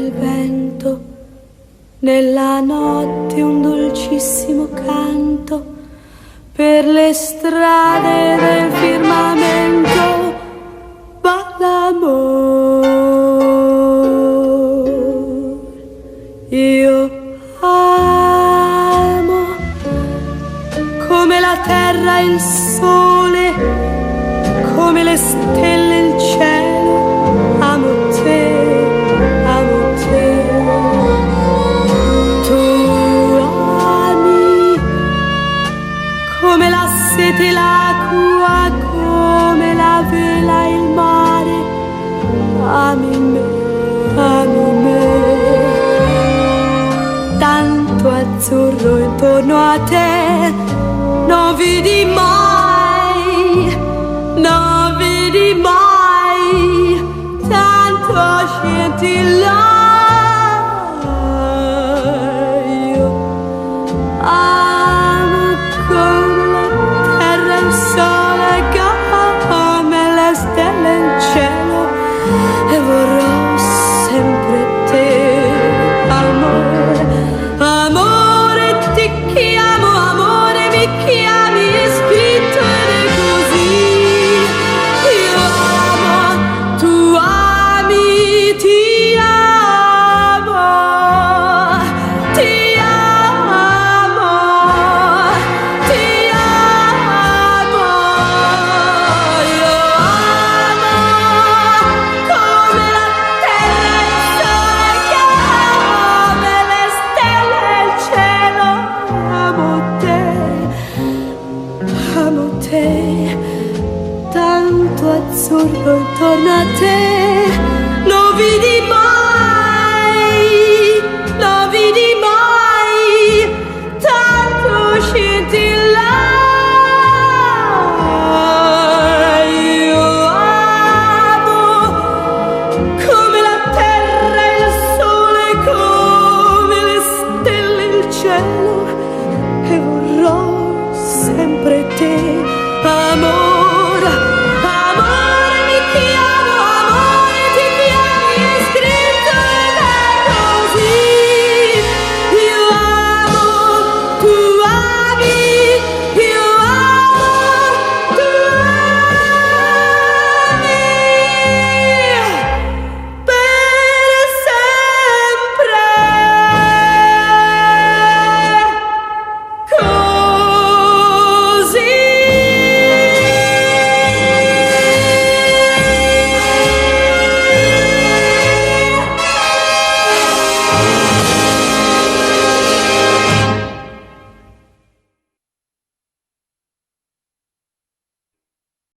del vento, nella notte un dolcissimo canto, per le strade del firmamento va l'amor. Io amo come la terra e il sole, come le stelle e il cielo, amo te, amo te. Tu ami come la sete e l'acqua, come la vela e il mare, ami me, ami me. Tanto azzurro intorno a te non vedi mai, non vedi mai, tanto scintilla. Io amo come la terra e il sole, come le stelle e il cielo, e vorrò sempre te, amore, amore, ti chiamo, amore, mi chiami, scritto ed è così. Io amo, tu ami, ti amo, ti amo, ti amo. Io amo come la terra e il sole, come le stelle e il cielo, amo te, tanto azzurro intorno a te, non vedi mai.